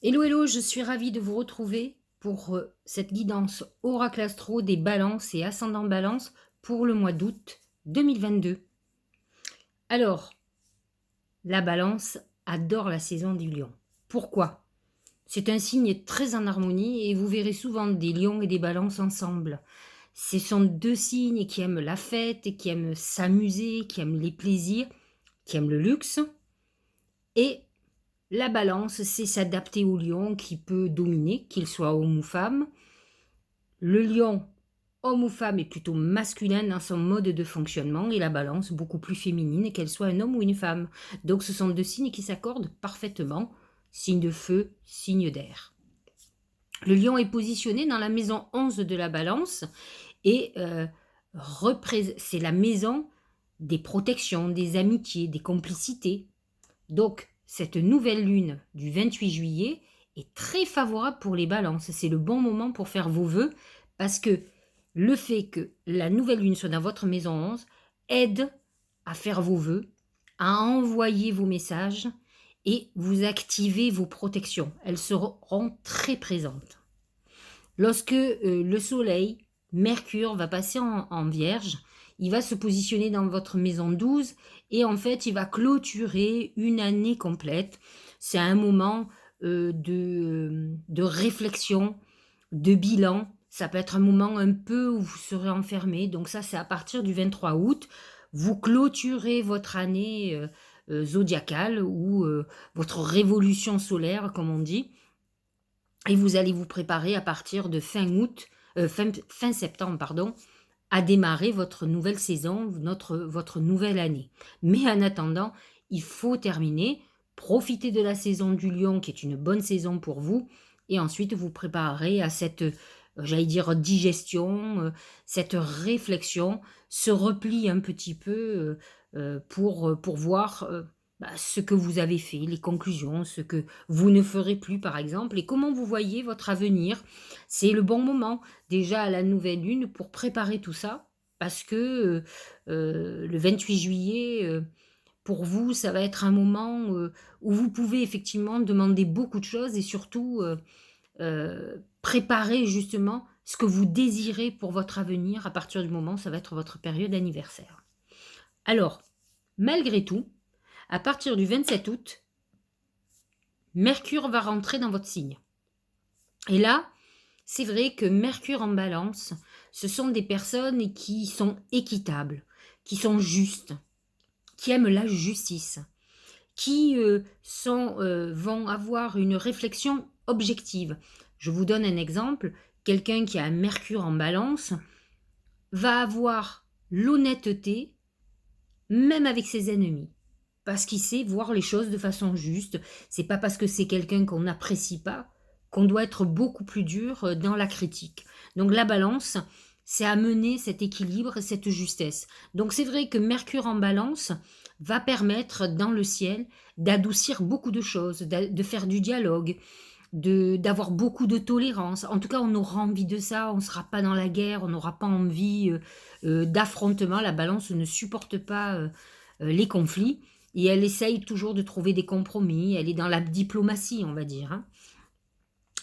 Hello, hello, je suis ravie de vous retrouver pour cette guidance Oracle Astro des balances et ascendant balance pour le mois d'août 2022. Alors, la balance adore la saison du lion. Pourquoi? C'est un signe très en harmonie et vous verrez souvent des lions et des balances ensemble. Ce sont deux signes qui aiment la fête, qui aiment s'amuser, qui aiment les plaisirs, qui aiment le luxe. Et la balance, c'est s'adapter au lion qui peut dominer, qu'il soit homme ou femme. Le lion, homme ou femme, est plutôt masculin dans son mode de fonctionnement et la balance beaucoup plus féminine, qu'elle soit un homme ou une femme. Donc ce sont deux signes qui s'accordent parfaitement, signe de feu, signe d'air. Le lion est positionné dans la maison 11 de la balance et c'est la maison des protections, des amitiés, des complicités. Donc cette nouvelle lune du 28 juillet est très favorable pour les balances. C'est le bon moment pour faire vos vœux parce que le fait que la nouvelle lune soit dans votre maison 11 aide à faire vos vœux, à envoyer vos messages et vous activez vos protections. Elles seront très présentes. Lorsque le soleil, Mercure, va passer en Vierge, il va se positionner dans votre maison 12 et en fait, il va clôturer une année complète. C'est un moment de réflexion, de bilan. Ça peut être un moment un peu où vous serez enfermé. Donc ça, c'est à partir du 23 août. Vous clôturez votre année zodiacale ou votre révolution solaire, comme on dit. Et vous allez vous préparer à partir de fin septembre, pardon, à démarrer votre nouvelle saison, votre nouvelle année. Mais en attendant, il faut terminer, profiter de la saison du lion, qui est une bonne saison pour vous, et ensuite vous préparerez à cette, j'allais dire, digestion, cette réflexion, ce repli un petit peu pour voir ce que vous avez fait, les conclusions, ce que vous ne ferez plus, par exemple, et comment vous voyez votre avenir. C'est le bon moment, déjà à la nouvelle lune, pour préparer tout ça, parce que le 28 juillet, pour vous, ça va être un moment où vous pouvez effectivement demander beaucoup de choses et surtout préparer justement ce que vous désirez pour votre avenir à partir du moment où ça va être votre période anniversaire. Alors, malgré tout, à partir du 27 août, Mercure va rentrer dans votre signe. Et là, c'est vrai que Mercure en balance, ce sont des personnes qui sont équitables, qui sont justes, qui aiment la justice, qui vont avoir une réflexion objective. Je vous donne un exemple. Quelqu'un qui a un Mercure en balance va avoir l'honnêteté même avec ses ennemis. Parce qu'il sait voir les choses de façon juste. C'est pas parce que c'est quelqu'un qu'on n'apprécie pas qu'on doit être beaucoup plus dur dans la critique. Donc la balance, c'est amener cet équilibre et cette justesse. Donc c'est vrai que Mercure en balance va permettre dans le ciel d'adoucir beaucoup de choses, de faire du dialogue, d'avoir beaucoup de tolérance. En tout cas, on aura envie de ça, on ne sera pas dans la guerre, on n'aura pas envie d'affrontement. La balance ne supporte pas les conflits et elle essaye toujours de trouver des compromis. Elle est dans la diplomatie, on va dire. Hein.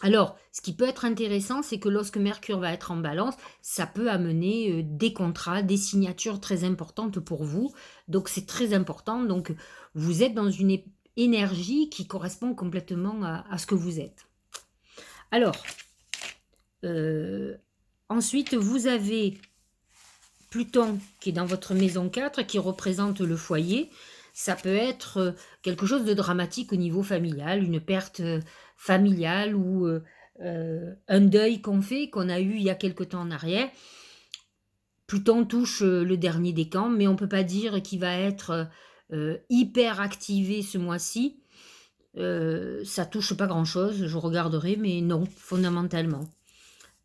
Alors, ce qui peut être intéressant, c'est que lorsque Mercure va être en balance, ça peut amener des contrats, des signatures très importantes pour vous. Donc, c'est très important. Donc, vous êtes dans une énergie qui correspond complètement à ce que vous êtes. Alors, ensuite, vous avez Pluton qui est dans votre maison 4, qui représente le foyer. Ça peut être quelque chose de dramatique au niveau familial, une perte familiale ou un deuil qu'on a eu il y a quelque temps en arrière. Pluton touche le dernier décan, mais on ne peut pas dire qu'il va être hyper activé ce mois-ci. Ça touche pas grand-chose, je regarderai, mais non, fondamentalement.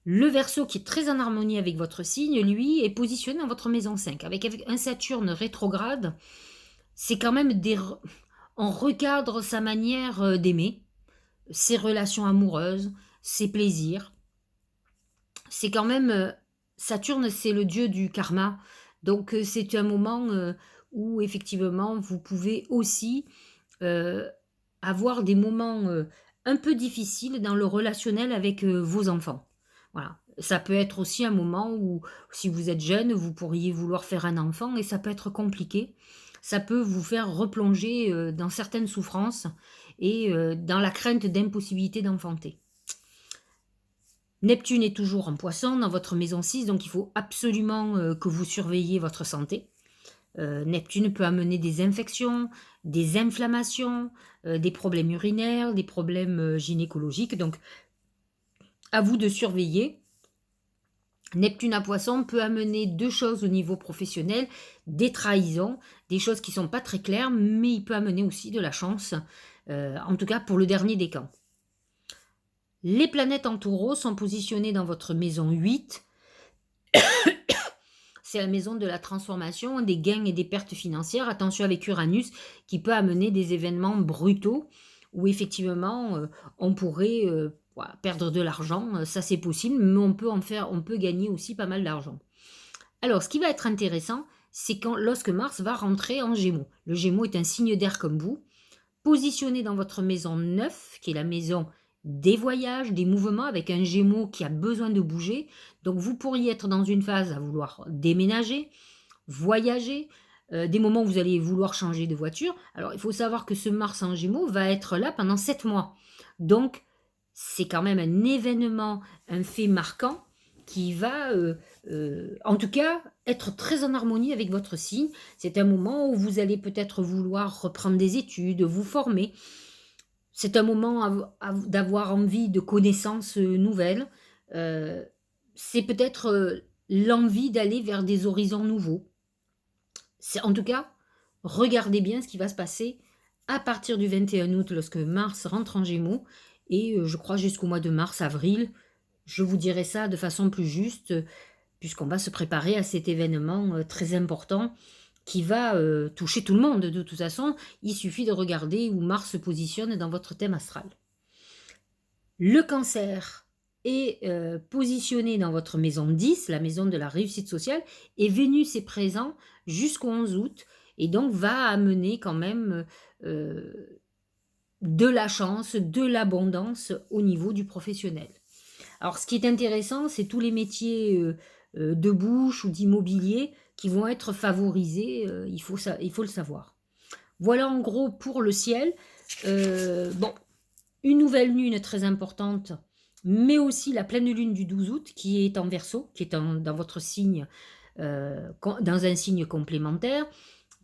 Le Verseau, qui est très en harmonie avec votre signe, lui, est positionné dans votre maison 5. Avec un Saturne rétrograde, c'est quand même on recadre sa manière d'aimer, ses relations amoureuses, ses plaisirs. C'est quand même... Saturne, c'est le dieu du karma. Donc, c'est un moment où, effectivement, vous pouvez aussi avoir des moments un peu difficile dans le relationnel avec, vos enfants. Voilà. Ça peut être aussi un moment où, si vous êtes jeune, vous pourriez vouloir faire un enfant et ça peut être compliqué. Ça peut vous faire replonger, dans certaines souffrances et dans la crainte d'impossibilité d'enfanter. Neptune est toujours en Poisson dans votre maison 6, donc il faut absolument, que vous surveilliez votre santé. Neptune peut amener des infections, des inflammations, des problèmes urinaires, des problèmes, gynécologiques, donc à vous de surveiller. Neptune à Poisson peut amener 2 choses au niveau professionnel, des trahisons, des choses qui sont pas très claires, mais il peut amener aussi de la chance, en tout cas pour le dernier des camps. Les planètes en Taureau sont positionnées dans votre maison 8. C'est la maison de la transformation, des gains et des pertes financières. Attention avec Uranus qui peut amener des événements brutaux où effectivement, on pourrait, voilà, perdre de l'argent, ça c'est possible, mais on peut gagner aussi pas mal d'argent. Alors ce qui va être intéressant, c'est quand lorsque Mars va rentrer en Gémeaux. Le Gémeaux est un signe d'air comme vous, positionné dans votre maison 9, qui est la maison des voyages, des mouvements, avec un Gémeaux qui a besoin de bouger. Donc vous pourriez être dans une phase à vouloir déménager, voyager, des moments où vous allez vouloir changer de voiture. Alors il faut savoir que ce Mars en Gémeaux va être là pendant 7 mois. Donc c'est quand même un événement, un fait marquant qui va, en tout cas, être très en harmonie avec votre signe. C'est un moment où vous allez peut-être vouloir reprendre des études, vous former. C'est un moment d'avoir envie de connaissances, nouvelles. Heu, c'est peut-être, l'envie d'aller vers des horizons nouveaux. C'est en tout cas, regardez bien ce qui va se passer à partir du 21 août lorsque Mars rentre en Gémeaux et je crois jusqu'au mois de mars, avril. Je vous dirai ça de façon plus juste, puisqu'on va se préparer à cet événement, très important qui va, toucher tout le monde de toute façon. Il suffit de regarder où Mars se positionne dans votre thème astral. Le Cancer est, positionné dans votre maison 10, la maison de la réussite sociale, et Vénus est présent jusqu'au 11 août et donc va amener quand même, de la chance, de l'abondance au niveau du professionnel. Alors, ce qui est intéressant, c'est tous les métiers, de bouche ou d'immobilier qui vont être favorisés, il faut le savoir. Voilà en gros pour le ciel. Bon, une nouvelle lune très importante, mais aussi la pleine lune du 12 août qui est en Verseau, qui est dans votre signe, dans un signe complémentaire,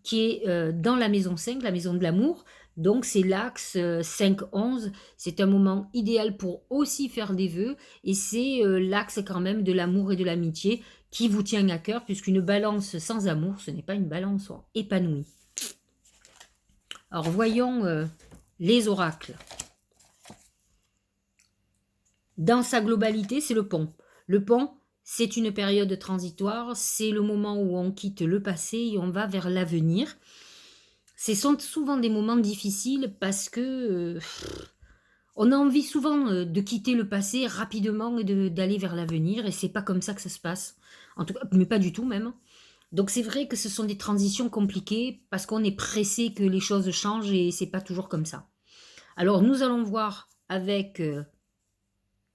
qui est, dans la maison 5, la maison de l'amour. Donc c'est l'axe, 5-11. C'est un moment idéal pour aussi faire des vœux et c'est, l'axe quand même de l'amour et de l'amitié qui vous tient à cœur puisqu'une balance sans amour, ce n'est pas une balance épanouie. Alors voyons, les oracles. Dans sa globalité, c'est le pont. Le pont, c'est une période transitoire, c'est le moment où on quitte le passé et on va vers l'avenir. Ce sont souvent des moments difficiles parce que, on a envie souvent, de quitter le passé rapidement et d'aller vers l'avenir et c'est pas comme ça que ça se passe. En tout cas, mais pas du tout même. Donc c'est vrai que ce sont des transitions compliquées parce qu'on est pressé que les choses changent et c'est pas toujours comme ça. Alors nous allons voir avec,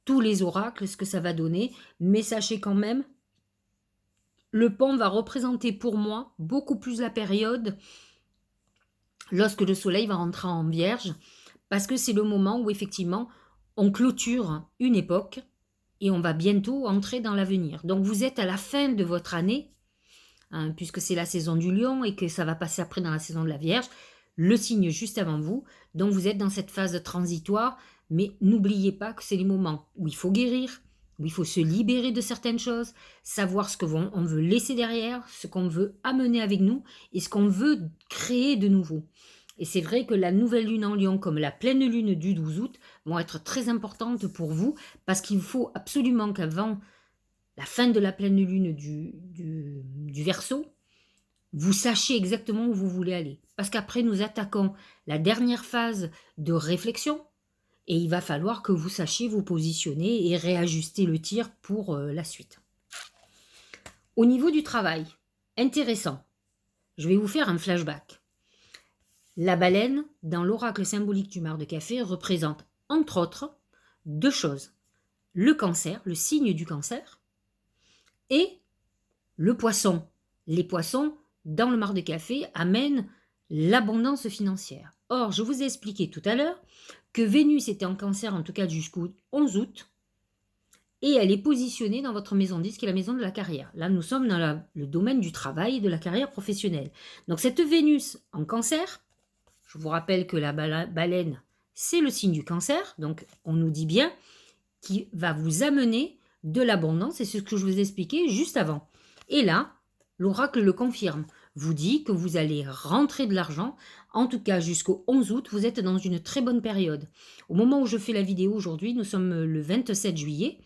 tous les oracles ce que ça va donner, mais sachez quand même, le pont va représenter pour moi beaucoup plus la période lorsque le soleil va rentrer en Vierge, parce que c'est le moment où effectivement on clôture une époque et on va bientôt entrer dans l'avenir. Donc vous êtes à la fin de votre année, hein, puisque c'est la saison du lion et que ça va passer après dans la saison de la Vierge, le signe juste avant vous. Donc vous êtes dans cette phase transitoire, mais n'oubliez pas que c'est les moments où il faut guérir, où il faut se libérer de certaines choses, savoir ce on veut laisser derrière, ce qu'on veut amener avec nous et ce qu'on veut créer de nouveau. Et c'est vrai que la nouvelle lune en lion comme la pleine lune du 12 août vont être très importantes pour vous parce qu'il faut absolument qu'avant la fin de la pleine lune du Verseau, vous sachiez exactement où vous voulez aller. Parce qu'après, nous attaquons la dernière phase de réflexion et il va falloir que vous sachiez vous positionner et réajuster le tir pour la suite. Au niveau du travail, intéressant, je vais vous faire un flashback. La baleine, dans l'oracle symbolique du mar de café, représente entre autres, deux choses. Le cancer, le signe du cancer, et le poisson. Les poissons, dans le mar de café, amènent l'abondance financière. Or, je vous ai expliqué tout à l'heure que Vénus était en cancer, en tout cas jusqu'au 11 août, et elle est positionnée dans votre maison 10, qui est la maison de la carrière. Là, nous sommes dans le domaine du travail et de la carrière professionnelle. Donc, cette Vénus en cancer, je vous rappelle que la baleine, c'est le signe du cancer, donc on nous dit bien qui va vous amener de l'abondance, et c'est ce que je vous ai expliqué juste avant. Et là, l'oracle le confirme, vous dit que vous allez rentrer de l'argent, en tout cas jusqu'au 11 août, vous êtes dans une très bonne période. Au moment où je fais la vidéo aujourd'hui, nous sommes le 27 juillet,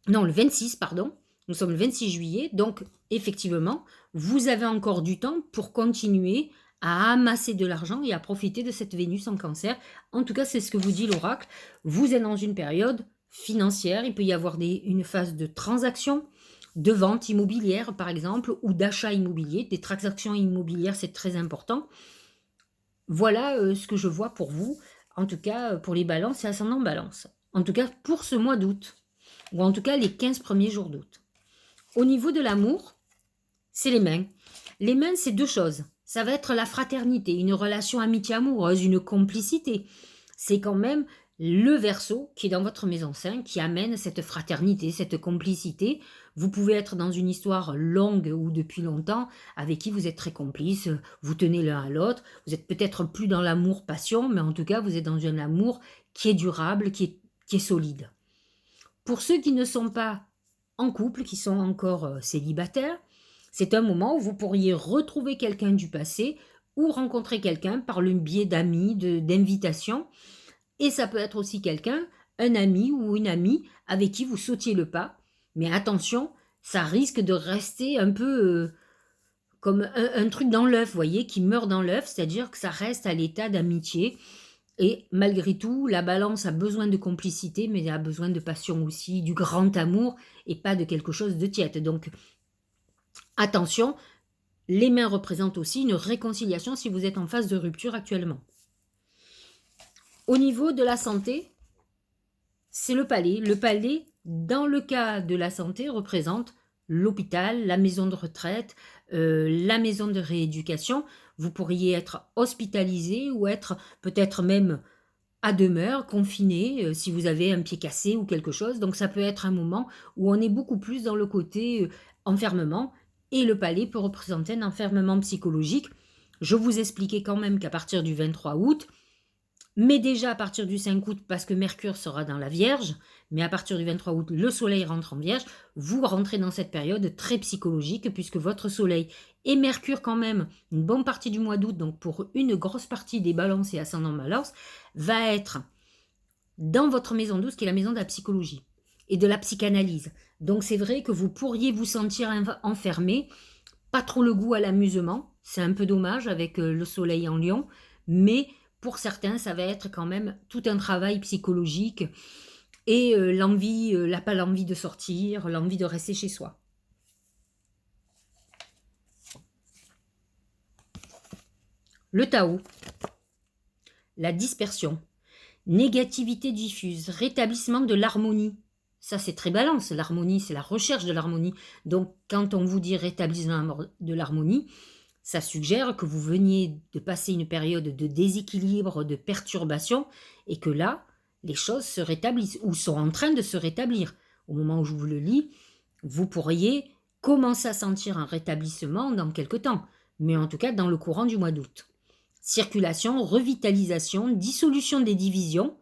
non, le 26, pardon, nous sommes le 26 juillet, donc effectivement, vous avez encore du temps pour continuer à amasser de l'argent et à profiter de cette Vénus en cancer. En tout cas, c'est ce que vous dit l'oracle. Vous êtes dans une période financière, il peut y avoir une phase de transaction, de vente immobilière par exemple, ou d'achat immobilier. Des transactions immobilières, c'est très important. Voilà ce que je vois pour vous, en tout cas pour les balances et ascendants balance. En tout cas pour ce mois d'août, ou en tout cas les 15 premiers jours d'août. Au niveau de l'amour, c'est les mains. Les mains, c'est deux choses. Ça va être la fraternité, une relation amitié amoureuse, une complicité. C'est quand même le Verseau qui est dans votre maison 5 qui amène cette fraternité, cette complicité. Vous pouvez être dans une histoire longue ou depuis longtemps avec qui vous êtes très complices, vous tenez l'un à l'autre. Vous êtes peut-être plus dans l'amour-passion, mais en tout cas, vous êtes dans un amour qui est durable, qui est solide. Pour ceux qui ne sont pas en couple, qui sont encore célibataires, c'est un moment où vous pourriez retrouver quelqu'un du passé ou rencontrer quelqu'un par le biais d'amis, d'invitations. Et ça peut être aussi quelqu'un, un ami ou une amie avec qui vous sautiez le pas. Mais attention, ça risque de rester un peu comme un truc dans l'œuf, vous voyez, qui meurt dans l'œuf, c'est-à-dire que ça reste à l'état d'amitié. Et malgré tout, la balance a besoin de complicité, mais elle a besoin de passion aussi, du grand amour, et pas de quelque chose de tiède. Donc, attention, les mains représentent aussi une réconciliation si vous êtes en phase de rupture actuellement. Au niveau de la santé, c'est le palais. Le palais, dans le cas de la santé, représente l'hôpital, la maison de retraite, la maison de rééducation. Vous pourriez être hospitalisé ou être peut-être même à demeure, confiné, si vous avez un pied cassé ou quelque chose. Donc ça peut être un moment où on est beaucoup plus dans le côté enfermement, et le palais peut représenter un enfermement psychologique. Je vous expliquais quand même qu'à partir du 23 août, mais déjà à partir du 5 août, parce que Mercure sera dans la Vierge, mais à partir du 23 août, le Soleil rentre en Vierge, vous rentrez dans cette période très psychologique, puisque votre Soleil et Mercure quand même, une bonne partie du mois d'août, donc pour une grosse partie des balances et ascendants balance, va être dans votre maison 12, qui est la maison de la psychologie et de la psychanalyse. Donc c'est vrai que vous pourriez vous sentir enfermé, pas trop le goût à l'amusement, c'est un peu dommage avec le Soleil en Lion, mais pour certains, ça va être quand même tout un travail psychologique et pas l'envie de sortir, l'envie de rester chez soi. Le Tao, la dispersion, négativité diffuse, rétablissement de l'harmonie. Ça, c'est très balance. L'harmonie, c'est la recherche de l'harmonie. Donc, quand on vous dit rétablissement de l'harmonie, ça suggère que vous veniez de passer une période de déséquilibre, de perturbation, et que là, les choses se rétablissent, ou sont en train de se rétablir. Au moment où je vous le lis, vous pourriez commencer à sentir un rétablissement dans quelque temps, mais en tout cas dans le courant du mois d'août. Circulation, revitalisation, dissolution des divisions,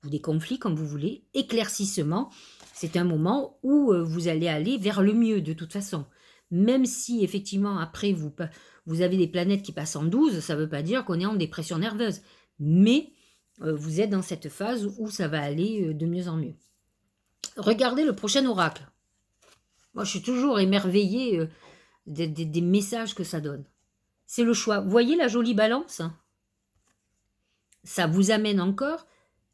ou des conflits comme vous voulez, éclaircissement, c'est un moment où vous allez aller vers le mieux de toute façon. Même si effectivement après vous avez des planètes qui passent en 12, ça ne veut pas dire qu'on est en dépression nerveuse. Mais vous êtes dans cette phase où ça va aller de mieux en mieux. Regardez le prochain oracle. Moi, je suis toujours émerveillée des messages que ça donne. C'est le choix. Vous voyez la jolie balance? Ça vous amène encore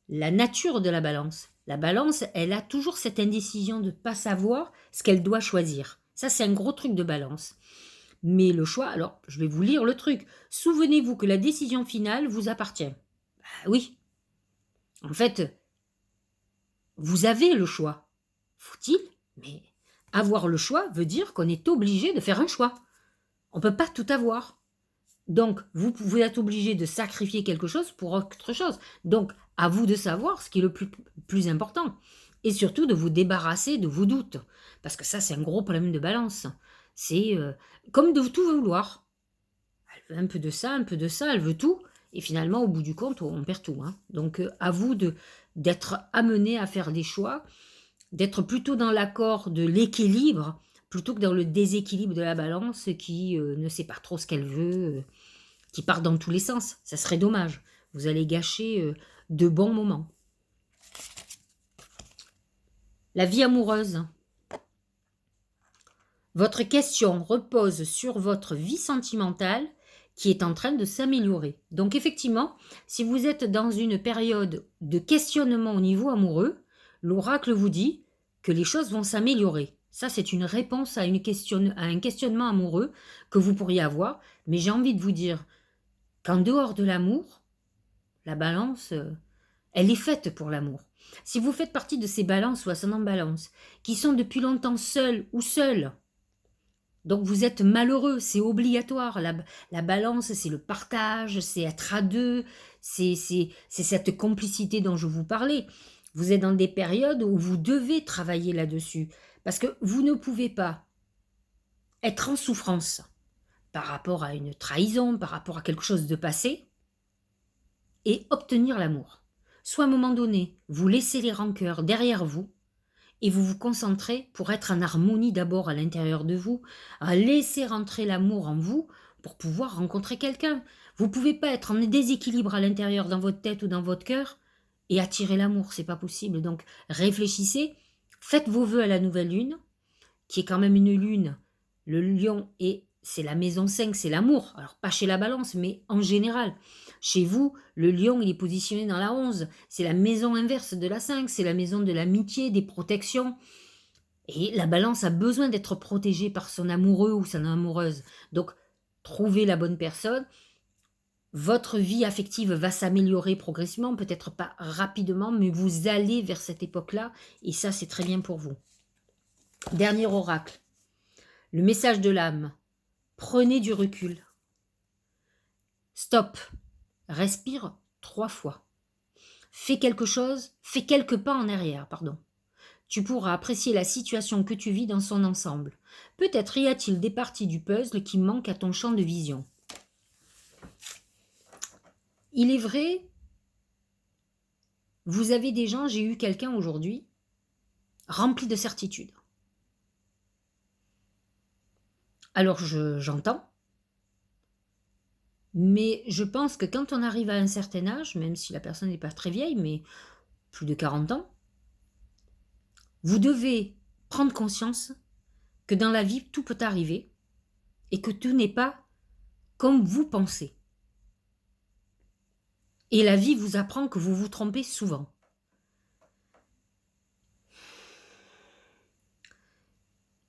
la nature de la balance. La balance, elle a toujours cette indécision de ne pas savoir ce qu'elle doit choisir. Ça, c'est un gros truc de balance. Mais le choix, alors, je vais vous lire le truc. Souvenez-vous que la décision finale vous appartient. Bah oui. En fait, vous avez le choix. Faut-il? Mais avoir le choix veut dire qu'on est obligé de faire un choix. On ne peut pas tout avoir. Donc, vous êtes obligé de sacrifier quelque chose pour autre chose. Donc, à vous de savoir ce qui est le plus important. Et surtout de vous débarrasser de vos doutes. Parce que ça, c'est un gros problème de balance. C'est comme de tout vouloir. Elle veut un peu de ça, un peu de ça, elle veut tout. Et finalement, au bout du compte, on perd tout. Hein. Donc, à vous d'être amené à faire des choix, d'être plutôt dans l'accord de l'équilibre, plutôt que dans le déséquilibre de la balance qui ne sait pas trop ce qu'elle veut, qui part dans tous les sens. Ça serait dommage. Vous allez gâcher de bons moments. La vie amoureuse. Votre question repose sur votre vie sentimentale qui est en train de s'améliorer. Donc effectivement, si vous êtes dans une période de questionnement au niveau amoureux, l'oracle vous dit que les choses vont s'améliorer. Ça, c'est une réponse à un questionnement amoureux que vous pourriez avoir. Mais j'ai envie de vous dire qu'en dehors de l'amour, la balance, elle est faite pour l'amour. Si vous faites partie de ces balances ou ascendants balance qui sont depuis longtemps seuls ou seuls, donc vous êtes malheureux, c'est obligatoire. La balance, c'est le partage, c'est être à deux, c'est cette complicité dont je vous parlais. Vous êtes dans des périodes où vous devez travailler là-dessus. Parce que vous ne pouvez pas être en souffrance par rapport à une trahison, par rapport à quelque chose de passé, et obtenir l'amour. Soit à un moment donné, vous laissez les rancœurs derrière vous, et vous vous concentrez pour être en harmonie d'abord à l'intérieur de vous, à laisser rentrer l'amour en vous pour pouvoir rencontrer quelqu'un. Vous ne pouvez pas être en déséquilibre à l'intérieur dans votre tête ou dans votre cœur et attirer l'amour, c'est pas possible. Donc réfléchissez, faites vos vœux à la nouvelle lune, qui est quand même une lune, le lion, et c'est la maison 5, c'est l'amour. Alors pas chez la balance, mais en général. Chez vous, le lion, il est positionné dans la 11. C'est la maison inverse de la 5, c'est la maison de l'amitié, des protections. Et la balance a besoin d'être protégée par son amoureux ou son amoureuse. Donc, trouvez la bonne personne. Votre vie affective va s'améliorer progressivement, peut-être pas rapidement, mais vous allez vers cette époque-là, et ça, c'est très bien pour vous. Dernier oracle. Le message de l'âme. Prenez du recul. Stop. Respire 3 fois. Fais quelque chose, fais quelques pas en arrière, pardon. Tu pourras apprécier la situation que tu vis dans son ensemble. Peut-être y a-t-il des parties du puzzle qui manquent à ton champ de vision. Il est vrai, vous avez des gens, j'ai eu quelqu'un aujourd'hui, rempli de certitudes. Alors j'entends, mais je pense que quand on arrive à un certain âge, même si la personne n'est pas très vieille, mais plus de 40 ans, vous devez prendre conscience que dans la vie, tout peut arriver et que tout n'est pas comme vous pensez. Et la vie vous apprend que vous vous trompez souvent.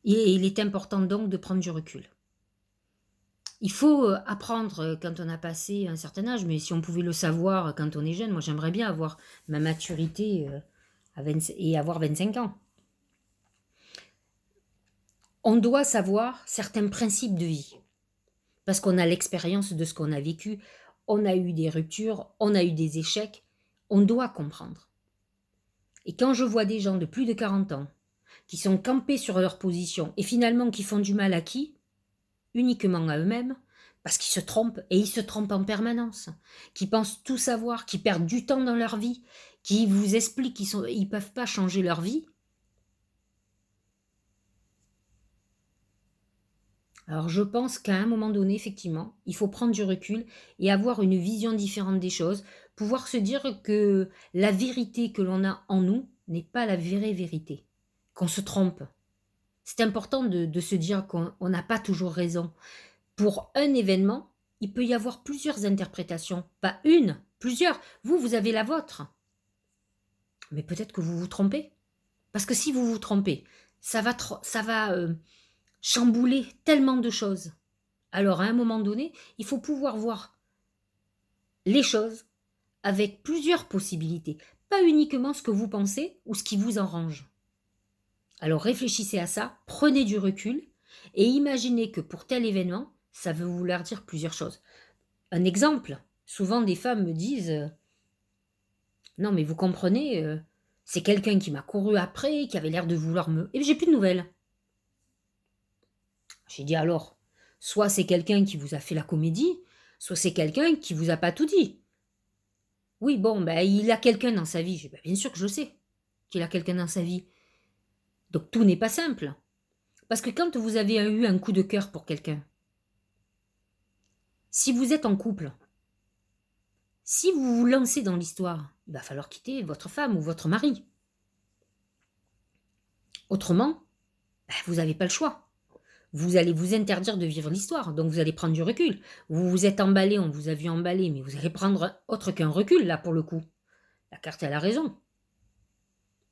Et il est important donc de prendre du recul. Il faut apprendre quand on a passé un certain âge, mais si on pouvait le savoir quand on est jeune, moi j'aimerais bien avoir ma maturité et avoir 25 ans. On doit savoir certains principes de vie, parce qu'on a l'expérience de ce qu'on a vécu, on a eu des ruptures, on a eu des échecs, on doit comprendre. Et quand je vois des gens de plus de 40 ans qui sont campés sur leur position et finalement qui font du mal à qui? Uniquement à eux-mêmes, parce qu'ils se trompent, et ils se trompent en permanence, qui pensent tout savoir, qui perdent du temps dans leur vie, qui vous expliquent qu'ils ne peuvent pas changer leur vie. Alors je pense qu'à un moment donné, effectivement, il faut prendre du recul et avoir une vision différente des choses, pouvoir se dire que la vérité que l'on a en nous n'est pas la vraie vérité, qu'on se trompe. C'est important de se dire qu'on n'a pas toujours raison. Pour un événement, il peut y avoir plusieurs interprétations, pas une, plusieurs. Vous avez la vôtre. Mais peut-être que vous vous trompez. Parce que si vous vous trompez, ça va chambouler tellement de choses. Alors à un moment donné, il faut pouvoir voir les choses avec plusieurs possibilités. pas uniquement ce que vous pensez ou ce qui vous arrange. Alors réfléchissez à ça, prenez du recul et imaginez que pour tel événement, ça veut vouloir dire plusieurs choses. Un exemple, souvent des femmes me disent non mais vous comprenez, c'est quelqu'un qui m'a couru après, qui avait l'air de vouloir me... Et j'ai plus de nouvelles. J'ai dit alors, soit c'est quelqu'un qui vous a fait la comédie, soit c'est quelqu'un qui vous a pas tout dit. Oui, bon, ben, il a quelqu'un dans sa vie. J'ai dit, ben, bien sûr que je sais qu'il a quelqu'un dans sa vie. Donc tout n'est pas simple. Parce que quand vous avez eu un coup de cœur pour quelqu'un, si vous êtes en couple, si vous vous lancez dans l'histoire, il va falloir quitter votre femme ou votre mari. Autrement, ben, vous n'avez pas le choix. Vous allez vous interdire de vivre l'histoire, donc vous allez prendre du recul. Vous vous êtes emballé, on vous a vu emballer, mais vous allez prendre autre qu'un recul, là, pour le coup. La carte, elle a raison.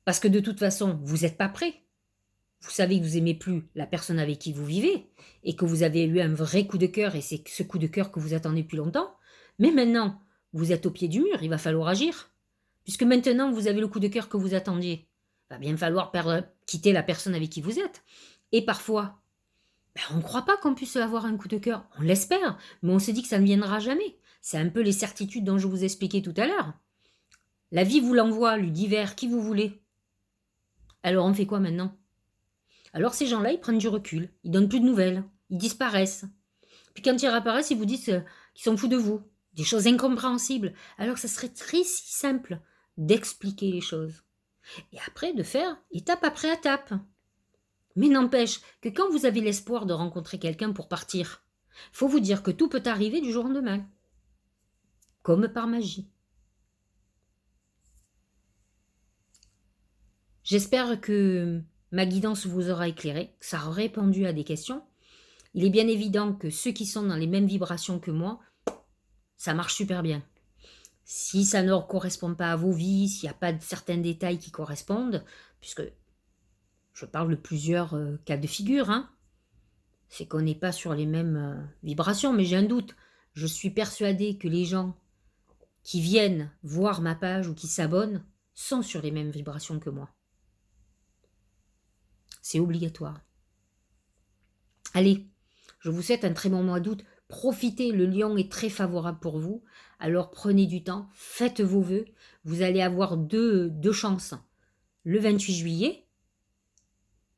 Parce que de toute façon, vous n'êtes pas prêt. Vous savez que vous n'aimez plus la personne avec qui vous vivez et que vous avez eu un vrai coup de cœur et c'est ce coup de cœur que vous attendez depuis longtemps. Mais maintenant, vous êtes au pied du mur, il va falloir agir. Puisque maintenant, vous avez le coup de cœur que vous attendiez. Il va bien falloir quitter la personne avec qui vous êtes. Et parfois, on ne croit pas qu'on puisse avoir un coup de cœur. On l'espère, mais on se dit que ça ne viendra jamais. C'est un peu les certitudes dont je vous expliquais tout à l'heure. La vie vous l'envoie, l'univers, qui vous voulez. Alors on fait quoi maintenant? Alors ces gens-là, ils prennent du recul, ils donnent plus de nouvelles, ils disparaissent. Puis quand ils réapparaissent, ils vous disent qu'ils sont fous de vous, des choses incompréhensibles. Alors ça serait très si simple d'expliquer les choses. Et après, de faire étape après étape. Mais n'empêche que quand vous avez l'espoir de rencontrer quelqu'un pour partir, faut vous dire que tout peut arriver du jour au lendemain. Comme par magie. J'espère que ma guidance vous aura éclairé, que ça aura répondu à des questions. Il est bien évident que ceux qui sont dans les mêmes vibrations que moi, ça marche super bien. Si ça ne correspond pas à vos vies, s'il n'y a pas de certains détails qui correspondent, puisque je parle de plusieurs cas de figure, hein, c'est qu'on n'est pas sur les mêmes vibrations, mais j'ai un doute. Je suis persuadée que les gens qui viennent voir ma page ou qui s'abonnent sont sur les mêmes vibrations que moi. C'est obligatoire. Allez, je vous souhaite un très bon mois d'août. Profitez, le lion est très favorable pour vous. Alors prenez du temps, faites vos vœux. Vous allez avoir deux chances. Le 28 juillet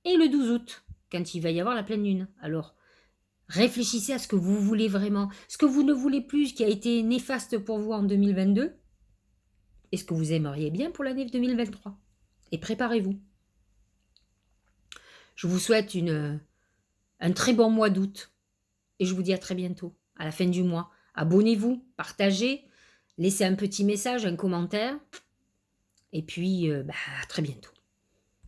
et le 12 août, quand il va y avoir la pleine lune. Alors, réfléchissez à ce que vous voulez vraiment, ce que vous ne voulez plus, ce qui a été néfaste pour vous en 2022, et ce que vous aimeriez bien pour l'année 2023. Et préparez-vous. Je vous souhaite un très bon mois d'août. Et je vous dis à très bientôt, à la fin du mois. Abonnez-vous, partagez, laissez un petit message, un commentaire. Et puis, à très bientôt.